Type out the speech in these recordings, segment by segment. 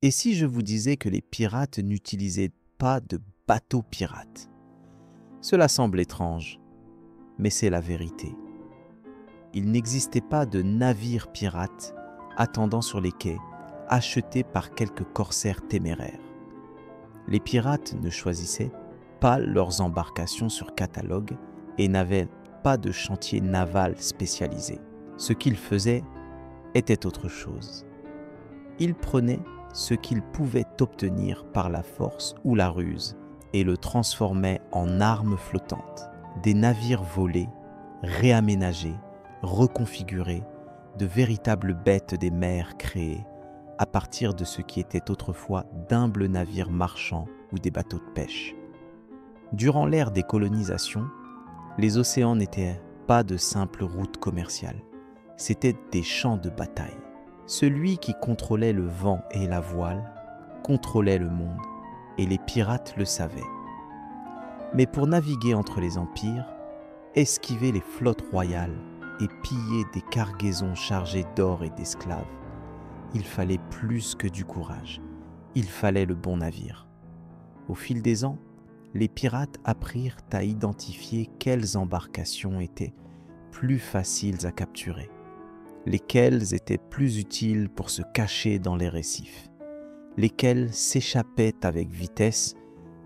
Et si je vous disais que les pirates n'utilisaient pas de bateaux pirates? Cela semble étrange, mais c'est la vérité. Il n'existait pas de navires pirates attendant sur les quais, achetés par quelques corsaires téméraires. Les pirates ne choisissaient pas leurs embarcations sur catalogue et n'avaient pas de chantier naval spécialisé. Ce qu'ils faisaient était autre chose. Ils prenaient ce qu'ils pouvaient obtenir par la force ou la ruse et le transformaient en armes flottantes, des navires volés, réaménagés, reconfigurés, de véritables bêtes des mers créées à partir de ce qui était autrefois d'humbles navires marchands ou des bateaux de pêche. Durant l'ère des colonisations, les océans n'étaient pas de simples routes commerciales, c'étaient des champs de bataille. Celui qui contrôlait le vent et la voile contrôlait le monde, et les pirates le savaient. Mais pour naviguer entre les empires, esquiver les flottes royales et piller des cargaisons chargées d'or et d'esclaves, il fallait plus que du courage, il fallait le bon navire. Au fil des ans, les pirates apprirent à identifier quelles embarcations étaient plus faciles à capturer, lesquelles étaient plus utiles pour se cacher dans les récifs, lesquelles s'échappaient avec vitesse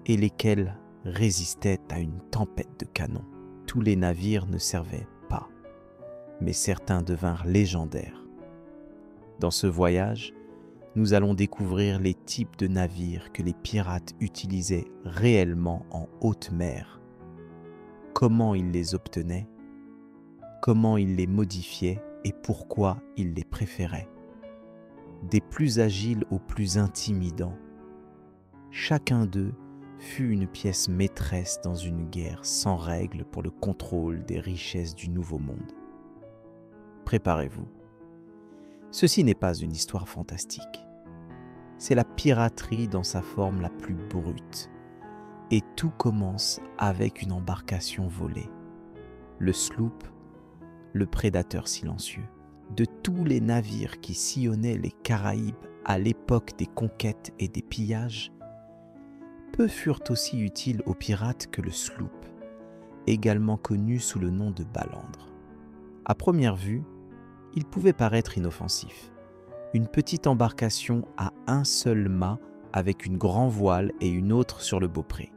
et lesquelles résistaient à une tempête de canons. Tous les navires ne servaient pas, mais certains devinrent légendaires. Dans ce voyage, nous allons découvrir les types de navires que les pirates utilisaient réellement en haute mer, comment ils les obtenaient, comment ils les modifiaient et pourquoi ils les préféraient. Des plus agiles aux plus intimidants, chacun d'eux fut une pièce maîtresse dans une guerre sans règles pour le contrôle des richesses du Nouveau Monde. Préparez-vous. Ceci n'est pas une histoire fantastique. C'est la piraterie dans sa forme la plus brute. Et tout commence avec une embarcation volée. Le sloop, le prédateur silencieux. De tous les navires qui sillonnaient les Caraïbes à l'époque des conquêtes et des pillages, peu furent aussi utiles aux pirates que le sloop, également connu sous le nom de balandre. À première vue, il pouvait paraître inoffensif. Une petite embarcation à un seul mât avec une grande voile et une autre sur le beaupré.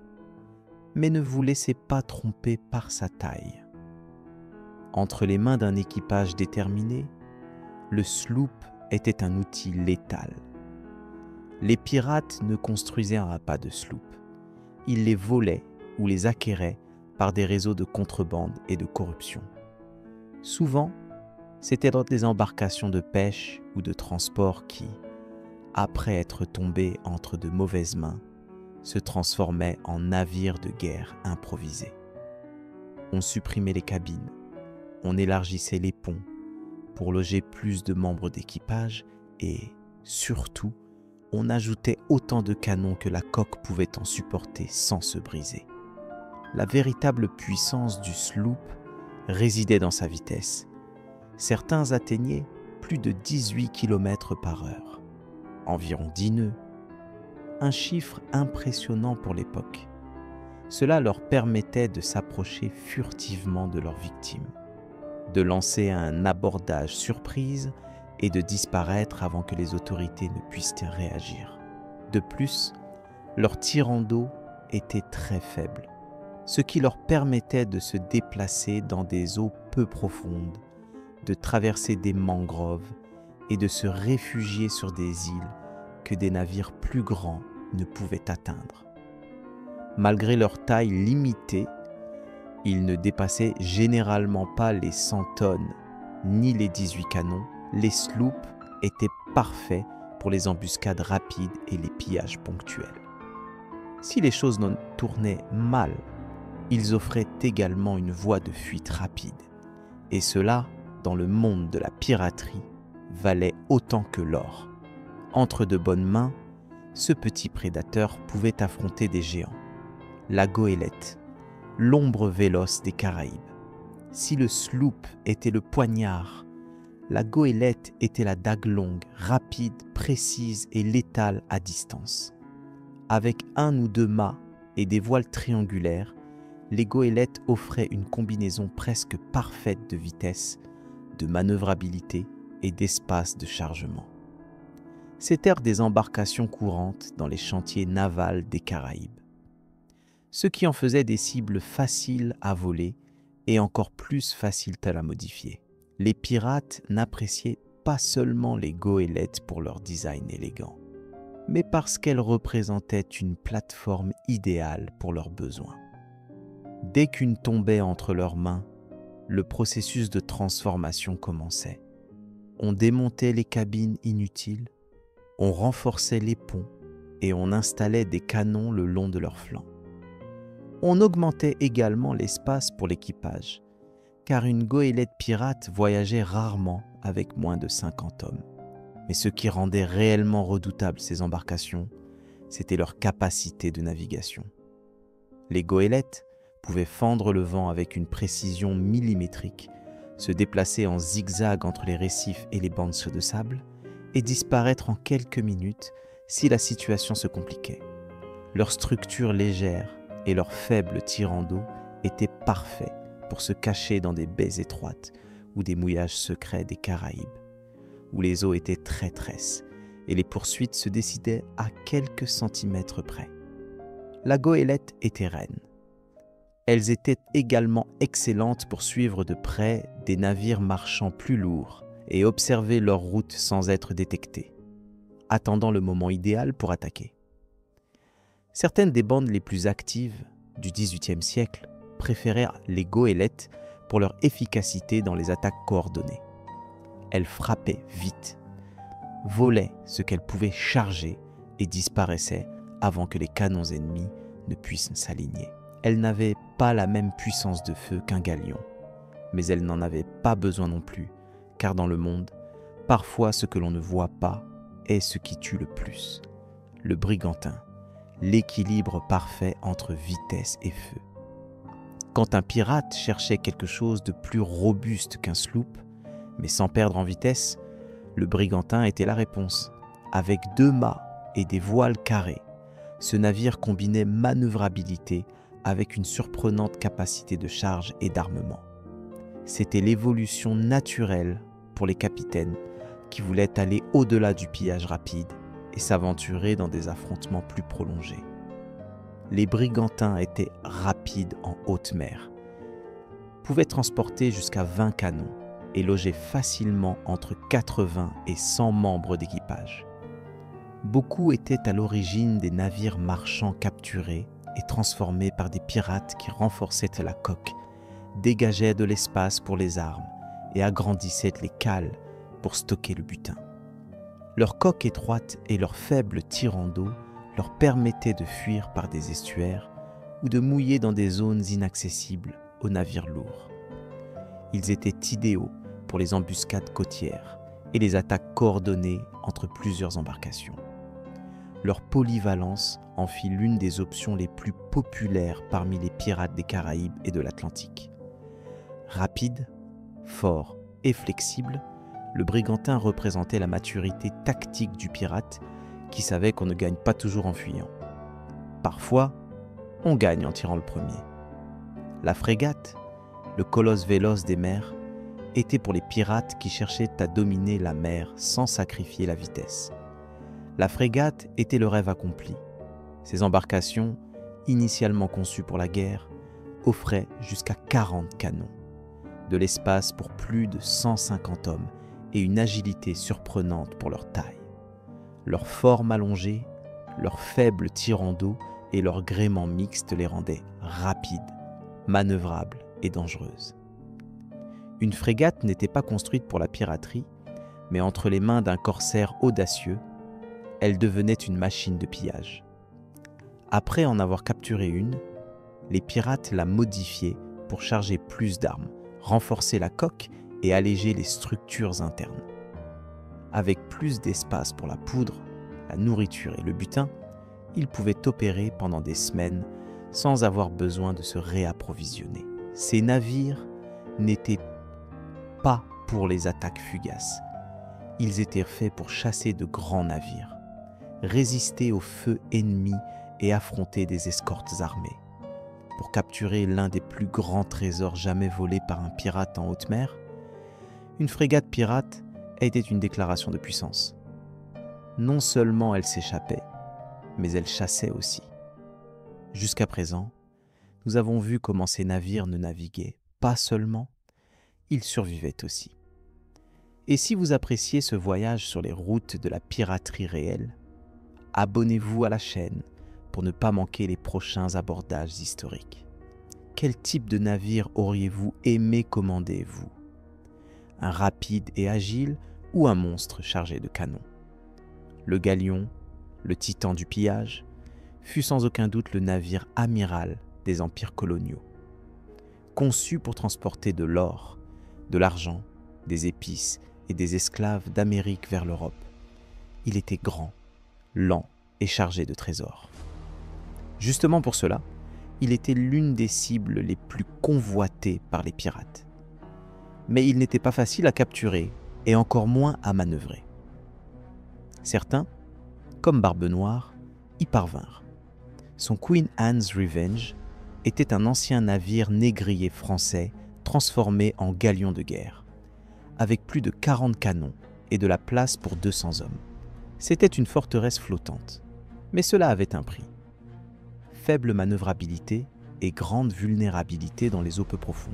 Mais ne vous laissez pas tromper par sa taille. Entre les mains d'un équipage déterminé, le sloop était un outil létal. Les pirates ne construisaient pas de sloop. Ils les volaient ou les acquéraient par des réseaux de contrebande et de corruption. Souvent, c'était dans des embarcations de pêche ou de transport qui, après être tombées entre de mauvaises mains, se transformaient en navires de guerre improvisés. On supprimait les cabines, on élargissait les ponts pour loger plus de membres d'équipage et, surtout, on ajoutait autant de canons que la coque pouvait en supporter sans se briser. La véritable puissance du sloop résidait dans sa vitesse. Certains atteignaient plus de 18 km par heure, environ 10 nœuds, un chiffre impressionnant pour l'époque. Cela leur permettait de s'approcher furtivement de leurs victimes, de lancer un abordage surprise et de disparaître avant que les autorités ne puissent réagir. De plus, leur tirant d'eau était très faible, ce qui leur permettait de se déplacer dans des eaux peu profondes, de traverser des mangroves et de se réfugier sur des îles que des navires plus grands ne pouvaient atteindre. Malgré leur taille limitée, ils ne dépassaient généralement pas les 100 tonnes ni les 18 canons. Les sloops étaient parfaits pour les embuscades rapides et les pillages ponctuels. Si les choses tournaient mal, ils offraient également une voie de fuite rapide. Et cela, dans le monde de la piraterie, valait autant que l'or. Entre de bonnes mains, ce petit prédateur pouvait affronter des géants. La goélette, l'ombre véloce des Caraïbes. Si le sloop était le poignard, La goélette était la dague longue, rapide, précise et létale à distance. Avec un ou deux mâts et des voiles triangulaires, les goélettes offraient une combinaison presque parfaite de vitesse, de manœuvrabilité et d'espace de chargement. C'étaient des embarcations courantes dans les chantiers navals des Caraïbes, ce qui en faisait des cibles faciles à voler et encore plus faciles à la modifier. Les pirates n'appréciaient pas seulement les goélettes pour leur design élégant, mais parce qu'elles représentaient une plateforme idéale pour leurs besoins. Dès qu'une tombait entre leurs mains, le processus de transformation commençait. On démontait les cabines inutiles, on renforçait les ponts et on installait des canons le long de leurs flancs. On augmentait également l'espace pour l'équipage, car une goélette pirate voyageait rarement avec moins de 50 hommes. Mais ce qui rendait réellement redoutables ces embarcations, c'était leur capacité de navigation. Les goélettes pouvaient fendre le vent avec une précision millimétrique, se déplacer en zigzag entre les récifs et les bancs de sable et disparaître en quelques minutes si la situation se compliquait. Leur structure légère et leur faible tirant d'eau étaient parfaits pour se cacher dans des baies étroites ou des mouillages secrets des Caraïbes, où les eaux étaient très tresses et les poursuites se décidaient à quelques centimètres près. La goélette était reine. Elles étaient également excellentes pour suivre de près des navires marchands plus lourds et observer leur route sans être détectées, attendant le moment idéal pour attaquer. Certaines des bandes les plus actives du XVIIIe siècle préférèrent les goélettes pour leur efficacité dans les attaques coordonnées. Elles frappaient vite, volaient ce qu'elles pouvaient charger et disparaissaient avant que les canons ennemis ne puissent s'aligner. Elles n'avaient pas la même puissance de feu qu'un galion, mais elles n'en avaient pas besoin non plus, car dans le monde, parfois ce que l'on ne voit pas est ce qui tue le plus. Le brigantin, l'équilibre parfait entre vitesse et feu. Quand un pirate cherchait quelque chose de plus robuste qu'un sloop, mais sans perdre en vitesse, le brigantin était la réponse. Avec 2 mâts et des voiles carrées, ce navire combinait manœuvrabilité avec une surprenante capacité de charge et d'armement. C'était l'évolution naturelle pour les capitaines qui voulaient aller au-delà du pillage rapide et s'aventurer dans des affrontements plus prolongés. Les brigantins étaient rapides en haute mer, pouvaient transporter jusqu'à 20 canons et loger facilement entre 80 et 100 membres d'équipage. Beaucoup étaient à l'origine des navires marchands capturés et transformés par des pirates qui renforçaient la coque, dégageaient de l'espace pour les armes et agrandissaient les cales pour stocker le butin. Leur coque étroite et leur faible tirant d'eau leur permettaient de fuir par des estuaires ou de mouiller dans des zones inaccessibles aux navires lourds. Ils étaient idéaux pour les embuscades côtières et les attaques coordonnées entre plusieurs embarcations. Leur polyvalence en fit l'une des options les plus populaires parmi les pirates des Caraïbes et de l'Atlantique. Rapide, fort et flexible, le brigantin représentait la maturité tactique du pirate qui savait qu'on ne gagne pas toujours en fuyant. Parfois, on gagne en tirant le premier. La frégate, le colosse véloce des mers, était pour les pirates qui cherchaient à dominer la mer sans sacrifier la vitesse. La frégate était le rêve accompli. Ces embarcations, initialement conçues pour la guerre, offraient jusqu'à 40 canons, de l'espace pour plus de 150 hommes et une agilité surprenante pour leur taille. Leur forme allongée, leur faible tirant d'eau et leur gréement mixte les rendaient rapides, manœuvrables et dangereuses. Une frégate n'était pas construite pour la piraterie, mais entre les mains d'un corsaire audacieux, elle devenait une machine de pillage. Après en avoir capturé une, les pirates la modifiaient pour charger plus d'armes, renforcer la coque et alléger les structures internes. Avec plus d'espace pour la poudre, la nourriture et le butin, ils pouvaient opérer pendant des semaines sans avoir besoin de se réapprovisionner. Ces navires n'étaient pas pour les attaques fugaces. Ils étaient faits pour chasser de grands navires, résister aux feux ennemis et affronter des escortes armées. Pour capturer l'un des plus grands trésors jamais volés par un pirate en haute mer, une frégate pirate était une déclaration de puissance. Non seulement elle s'échappait, mais elle chassait aussi. Jusqu'à présent, nous avons vu comment ces navires ne naviguaient pas seulement, ils survivaient aussi. Et si vous appréciez ce voyage sur les routes de la piraterie réelle, abonnez-vous à la chaîne pour ne pas manquer les prochains abordages historiques. Quel type de navire auriez-vous aimé commander, vous? Un rapide et agile ou un monstre chargé de canons? Le galion, le titan du pillage, fut sans aucun doute le navire amiral des empires coloniaux. Conçu pour transporter de l'or, de l'argent, des épices et des esclaves d'Amérique vers l'Europe, il était grand, lent et chargé de trésors. Justement pour cela, il était l'une des cibles les plus convoitées par les pirates. Mais il n'était pas facile à capturer et encore moins à manœuvrer. Certains, comme Barbe Noire, y parvinrent. Son Queen Anne's Revenge était un ancien navire négrier français transformé en galion de guerre, avec plus de 40 canons et de la place pour 200 hommes. C'était une forteresse flottante, mais cela avait un prix. Faible manœuvrabilité et grande vulnérabilité dans les eaux peu profondes.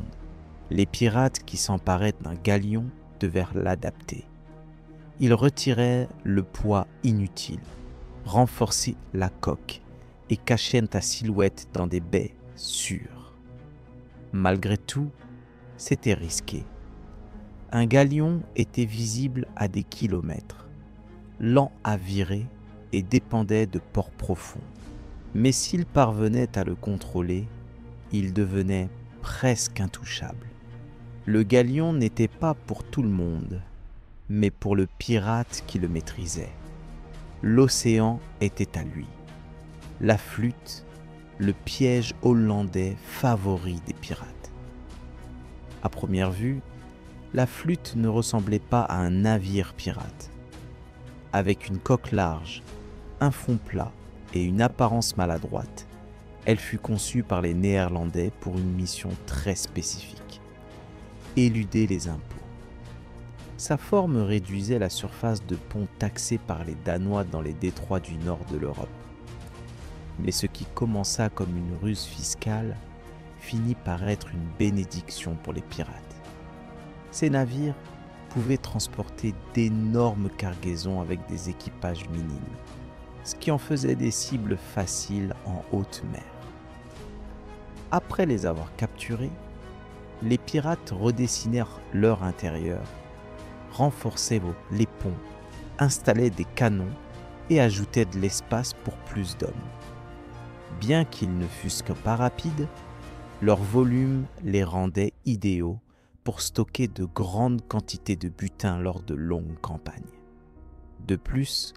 Les pirates qui s'emparaient d'un galion devaient l'adapter. Ils retiraient le poids inutile, renforçaient la coque et cachaient ta silhouette dans des baies sûres. Malgré tout, c'était risqué. Un galion était visible à des kilomètres, lent à virer et dépendait de ports profonds. Mais s'il parvenait à le contrôler, il devenait presque intouchable. Le galion n'était pas pour tout le monde, mais pour le pirate qui le maîtrisait. L'océan était à lui. La flûte, le piège hollandais favori des pirates. À première vue, la flûte ne ressemblait pas à un navire pirate. Avec une coque large, un fond plat et une apparence maladroite, elle fut conçue par les Néerlandais pour une mission très spécifique: éluder les impôts. Sa forme réduisait la surface de pont taxée par les Danois dans les détroits du nord de l'Europe. Mais ce qui commença comme une ruse fiscale finit par être une bénédiction pour les pirates. Ces navires pouvaient transporter d'énormes cargaisons avec des équipages minimes, ce qui en faisait des cibles faciles en haute mer. Après les avoir capturés, les pirates redessinèrent leur intérieur, renforçaient les ponts, installaient des canons et ajoutaient de l'espace pour plus d'hommes. Bien qu'ils ne fussent que pas rapides, leur volume les rendait idéaux pour stocker de grandes quantités de butin lors de longues campagnes. De plus,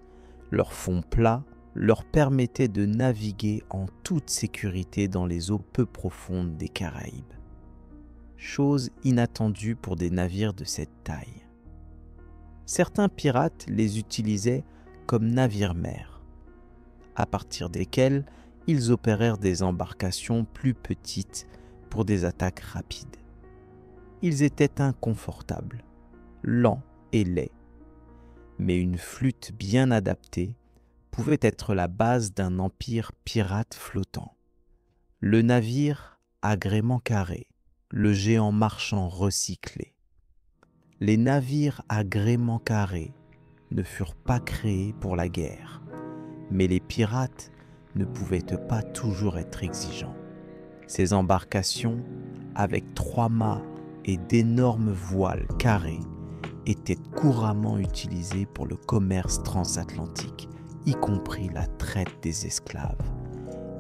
leur fond plat leur permettait de naviguer en toute sécurité dans les eaux peu profondes des Caraïbes. Chose inattendue pour des navires de cette taille. Certains pirates les utilisaient comme navires-mères, à partir desquels ils opérèrent des embarcations plus petites pour des attaques rapides. Ils étaient inconfortables, lents et laids, mais une flûte bien adaptée pouvait être la base d'un empire pirate flottant. Le navire à gréement carré, le géant marchand recyclé. Les navires à gréement carré ne furent pas créés pour la guerre, mais les pirates ne pouvaient pas toujours être exigeants. Ces embarcations, avec 3 mâts et d'énormes voiles carrées, étaient couramment utilisées pour le commerce transatlantique, y compris la traite des esclaves,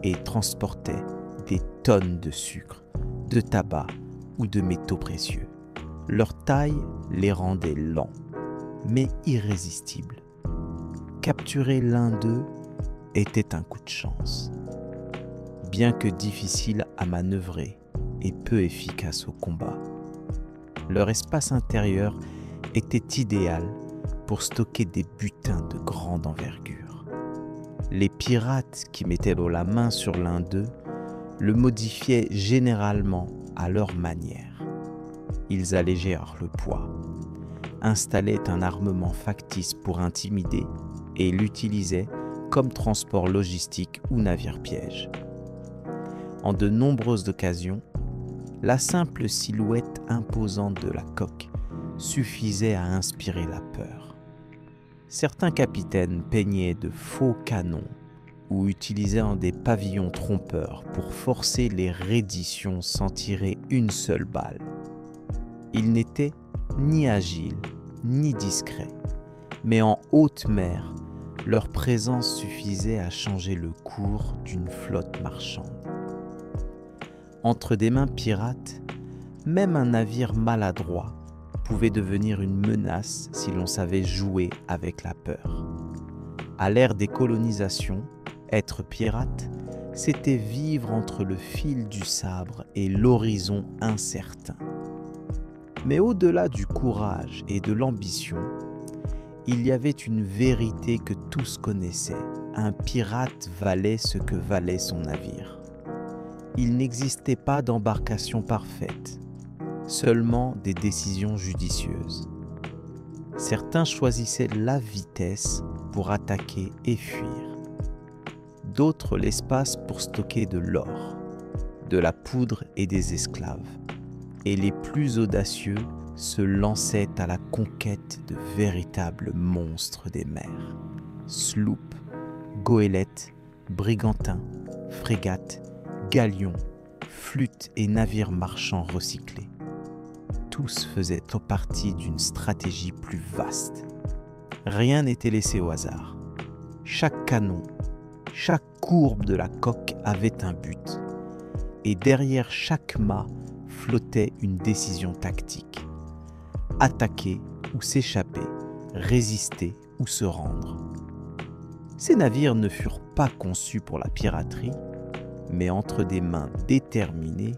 et transportaient des tonnes de sucre, de tabac ou de métaux précieux. Leur taille les rendait lents, mais irrésistibles. Capturer l'un d'eux était un coup de chance. Bien que difficile à manœuvrer et peu efficace au combat, Leur espace intérieur était idéal pour stocker des butins de grande envergure. Les pirates qui mettaient la main sur l'un d'eux le modifiaient généralement à leur manière. Ils allégèrent le poids, installaient un armement factice pour intimider et l'utilisaient comme transport logistique ou navire piège. En de nombreuses occasions, la simple silhouette imposante de la coque suffisait à inspirer la peur. Certains capitaines peignaient de faux canons ou utilisaient des pavillons trompeurs pour forcer les redditions sans tirer une seule balle. Ils n'étaient ni agiles ni discrets, mais en haute mer, leur présence suffisait à changer le cours d'une flotte marchande. Entre des mains pirates, même un navire maladroit pouvait devenir une menace si l'on savait jouer avec la peur. À l'ère des colonisations, être pirate, c'était vivre entre le fil du sabre et l'horizon incertain. Mais au-delà du courage et de l'ambition, il y avait une vérité que tous connaissaient. Un pirate valait ce que valait son navire. Il n'existait pas d'embarcation parfaite, seulement des décisions judicieuses. Certains choisissaient la vitesse pour attaquer et fuir. D'autres l'espace pour stocker de l'or, de la poudre et des esclaves. Et les plus audacieux se lançaient à la conquête de véritables monstres des mers. Sloops, goélettes, brigantins, frégates, galions, flûtes et navires marchands recyclés. Tous faisaient partie d'une stratégie plus vaste. Rien n'était laissé au hasard. Chaque canon, chaque courbe de la coque avait un but. Et derrière chaque mât flottait une décision tactique. Attaquer ou s'échapper, résister ou se rendre. Ces navires ne furent pas conçus pour la piraterie, mais entre des mains déterminées,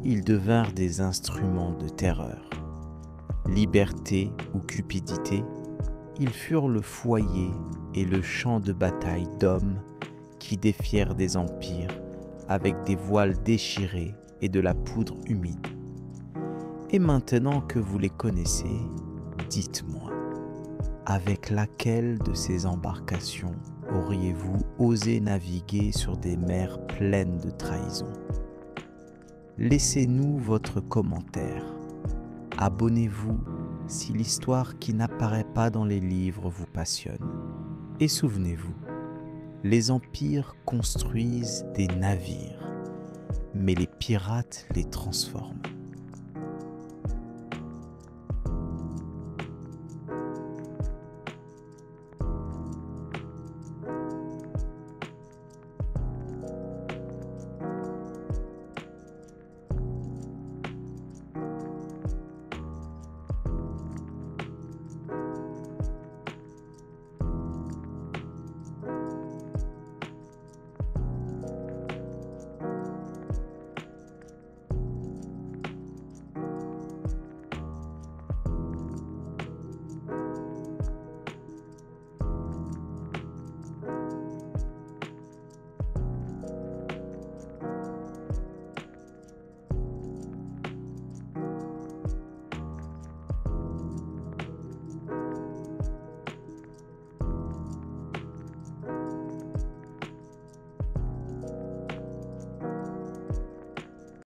ils devinrent des instruments de terreur. Liberté ou cupidité, ils furent le foyer et le champ de bataille d'hommes qui défièrent des empires avec des voiles déchirées et de la poudre humide. Et maintenant que vous les connaissez, dites-moi, avec laquelle de ces embarcations auriez-vous osé naviguer sur des mers pleines de trahison? Laissez-nous votre commentaire. Abonnez-vous si l'histoire qui n'apparaît pas dans les livres vous passionne. Et souvenez-vous, les empires construisent des navires, mais les pirates les transforment.